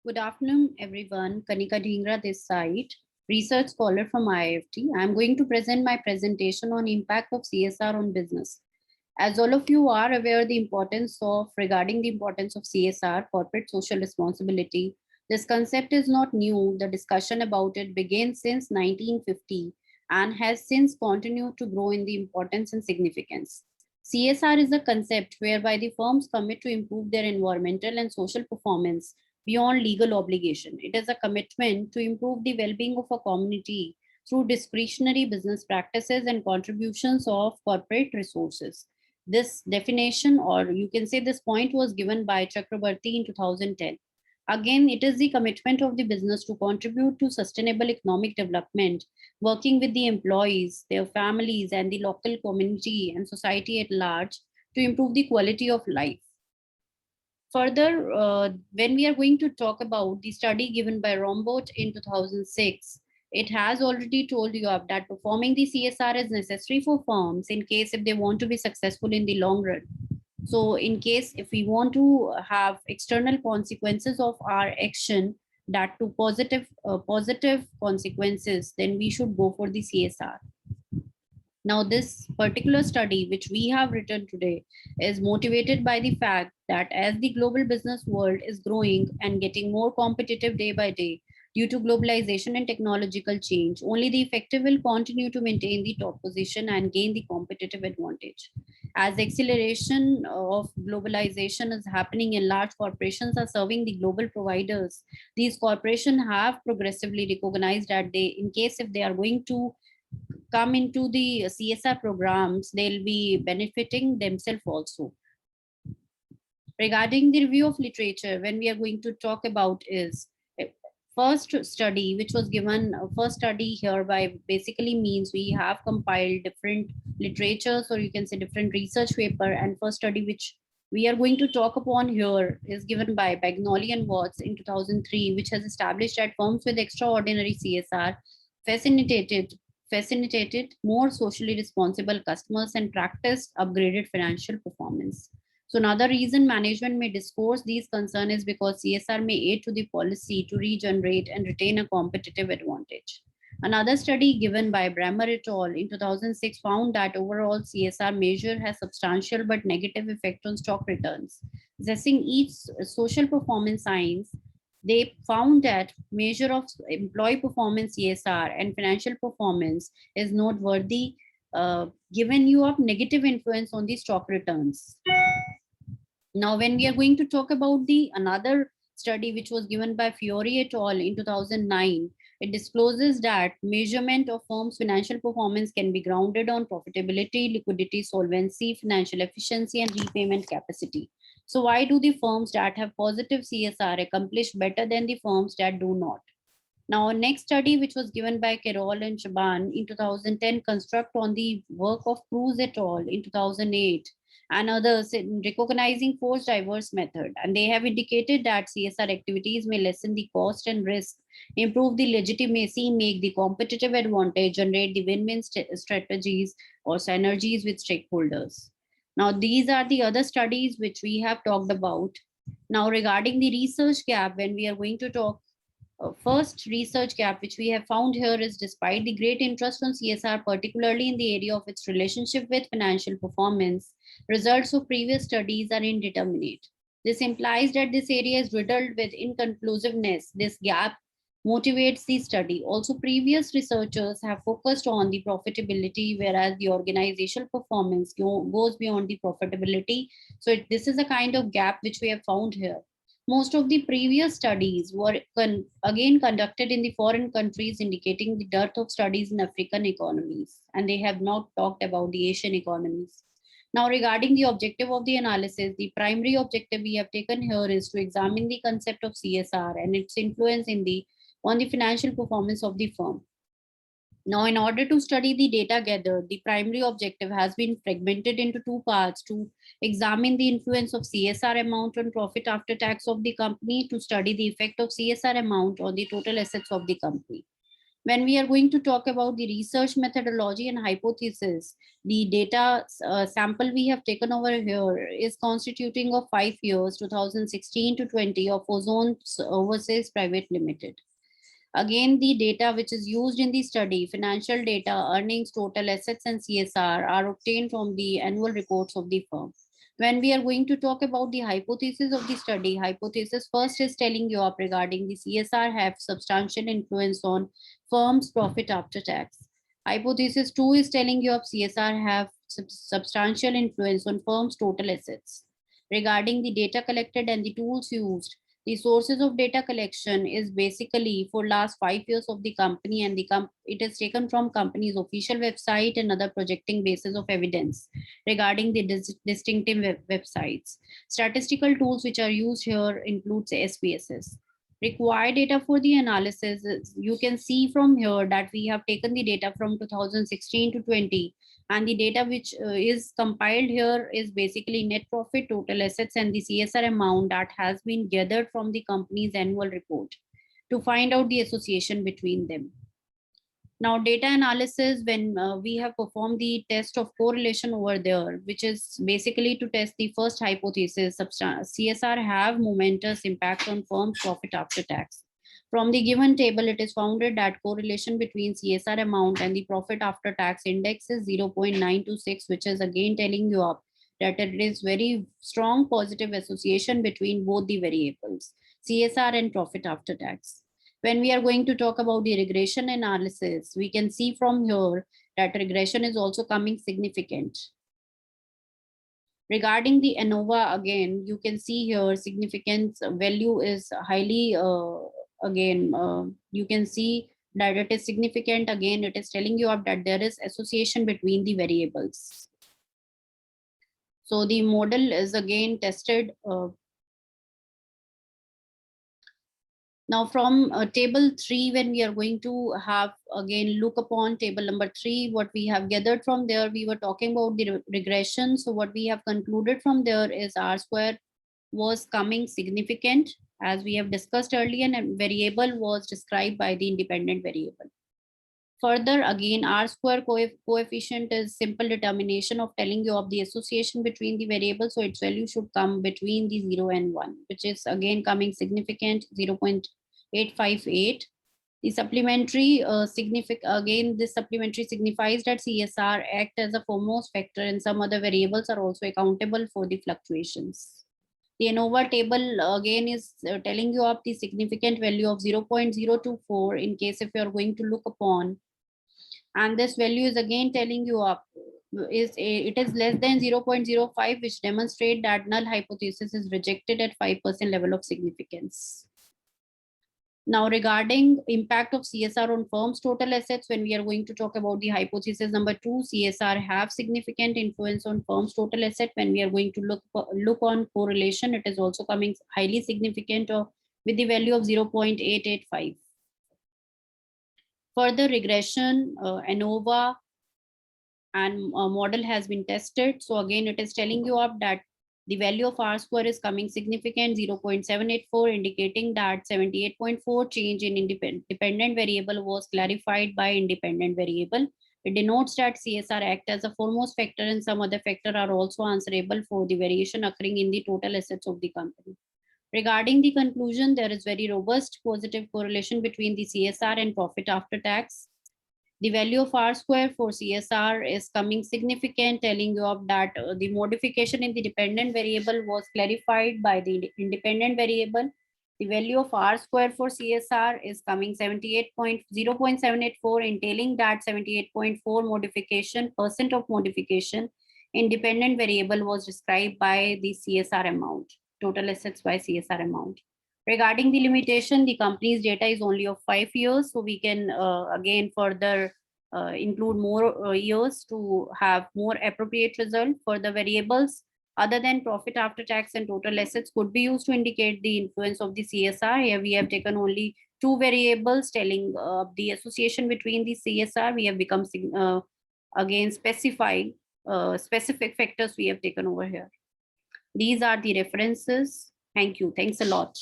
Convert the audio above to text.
Good afternoon, everyone. Kanika Dhingra this side, research scholar from IIFT. I'm going to present my presentation on impact of CSR on business. As all of you are aware, regarding the importance of CSR, corporate social responsibility, this concept is not new. The discussion about it began since 1950 and has since continued to grow in the importance and significance. CSR is a concept whereby the firms commit to improve their environmental and social performance beyond legal obligation. It is a commitment to improve the well being of a community through discretionary business practices and contributions of corporate resources. This definition, or you can say this point, was given by Chakrabarti in 2010. Again, it is the commitment of the business to contribute to sustainable economic development, working with the employees, their families, and the local community and society at large to improve the quality of life. Further, when we are going to talk about the study given by Rombot in 2006, it has already told you up that performing the CSR is necessary for firms in case if they want to be successful in the long run. So, in case if we want to have external consequences of our action, that to positive consequences, then we should go for the CSR. Now, this particular study, which we have written today, is motivated by the fact that as the global business world is growing and getting more competitive day by day due to globalization and technological change, only the effective will continue to maintain the top position and gain the competitive advantage. As acceleration of globalization is happening and large corporations are serving the global providers, these corporations have progressively recognized that they, in case if they are going to come into the CSR programs, they'll be benefiting themselves also. Regarding the review of literature, when we are going to talk about is first study, which was given, first study hereby basically means we have compiled different literatures, or you can say different research paper, and first study which we are going to talk upon here is given by Bagnoli and Watts in 2003, which has established that firms with extraordinary CSR facilitated more socially responsible customers and practiced upgraded financial performance. So another reason management may discourse these concerns is because CSR may aid to the policy to regenerate and retain a competitive advantage. Another study given by Brammer et al. In 2006 found that overall CSR measure has substantial but negative effect on stock returns. Assessing each social performance signs, they found that measure of employee performance CSR and financial performance is noteworthy, given you up negative influence on the stock returns. Now, when we are going to talk about the another study which was given by Fiore et al. In 2009, it discloses that measurement of firms' financial performance can be grounded on profitability, liquidity, solvency, financial efficiency, and repayment capacity. So, why do the firms that have positive CSR accomplish better than the firms that do not? Now, next study, which was given by Carroll and Chaban in 2010, construct on the work of Cruz et al. In 2008 and others in recognizing force diverse method. And they have indicated that CSR activities may lessen the cost and risk, improve the legitimacy, make the competitive advantage, generate the win-win strategies or synergies with stakeholders. Now, these are the other studies which we have talked about. Now, regarding the research gap, when we are going to talk first research gap which we have found here is despite the great interest on CSR, particularly in the area of its relationship with financial performance, results of previous studies are indeterminate. This implies that this area is riddled with inconclusiveness. This gap motivates the study. Also, previous researchers have focused on the profitability, whereas the organizational performance goes beyond the profitability. So, this is a kind of gap which we have found here. Most of the previous studies were again conducted in the foreign countries, indicating the dearth of studies in African economies, and they have not talked about the Asian economies. Now, regarding the objective of the analysis, the primary objective we have taken here is to examine the concept of CSR and its influence on the financial performance of the firm. Now, in order to study the data gathered, the primary objective has been fragmented into two parts to examine the influence of CSR amount on profit after tax of the company, to study the effect of CSR amount on the total assets of the company. When we are going to talk about the research methodology and hypothesis, the data sample we have taken over here is constituting of 5 years, 2016 to 20, of Ozone Overseas Private Limited. Again, the data which is used in the study, financial data, earnings, total assets, and CSR are obtained from the annual reports of the firm. When we are going to talk about the hypothesis of the study, hypothesis first is telling you up regarding the CSR have substantial influence on firm's profit after tax. Hypothesis 2 is telling you of CSR have substantial influence on firm's total assets. Regarding the data collected and the tools used, the sources of data collection is basically for last 5 years of the company, and it is taken from company's official website and other projecting basis of evidence regarding the distinctive websites. Statistical tools which are used here includes SPSS. Required data for the analysis, you can see from here that we have taken the data from 2016 to 20, and the data which is compiled here is basically net profit, total assets, and the CSR amount that has been gathered from the company's annual report to find out the association between them. Now, data analysis, when we have performed the test of correlation over there, which is basically to test the first hypothesis, CSR have momentous impact on firm's profit after tax. From the given table, it is founded that correlation between CSR amount and the profit after tax index is 0.926, which is again telling you up that it is very strong positive association between both the variables, CSR and profit after tax. When we are going to talk about the regression analysis, we can see from here that regression is also coming significant. Regarding the ANOVA, again, you can see here significance value is highly, you can see that it is significant. Again, it is telling you up that there is association between the variables. So the model is again tested. Now from table 3, when we are going to have again look upon table number 3, what we have gathered from there, we were talking about the regression. So what we have concluded from there is R square was coming significant, as we have discussed earlier, and variable was described by the independent variable. Further, again, R square coefficient is simple determination of telling you of the association between the variables. So its value should come between the 0 and 1, which is again coming significant, 0.858. The supplementary again, this supplementary signifies that CSR act as a foremost factor, and some other variables are also accountable for the fluctuations. The ANOVA table again is telling you of the significant value of 0.024 in case if you are going to look upon, and this value is again telling you up it is less than 0.05, which demonstrate that null hypothesis is rejected at 5% level of significance. Now, regarding impact of CSR on firm's total assets, when we are going to talk about the hypothesis number 2, CSR have significant influence on firm's total asset. When we are going to look on correlation, it is also coming highly significant with the value of 0.885. Further regression, ANOVA and model has been tested. So again, it is telling you up that the value of R square is coming significant, 0.784, indicating that 78.4 change in dependent variable was clarified by independent variable. It denotes that CSR act as a foremost factor, and some other factor are also answerable for the variation occurring in the total assets of the company. Regarding the conclusion, there is very robust positive correlation between the CSR and profit after tax. The value of R square for CSR is coming significant, telling you of that the modification in the dependent variable was clarified by the independent variable. The value of R square for CSR is coming 0.784, entailing that 78.4 modification, percent of modification independent variable was described by the CSR amount, total assets by CSR amount. Regarding the limitation, the company's data is only of 5 years, so we can again further include more years to have more appropriate result. For the variables other than profit after tax and total assets could be used to indicate the influence of the CSR. Here we have taken only 2 variables telling the association between the CSR. We have become again specifying specific factors we have taken over here. These are the references. Thank you. Thanks a lot.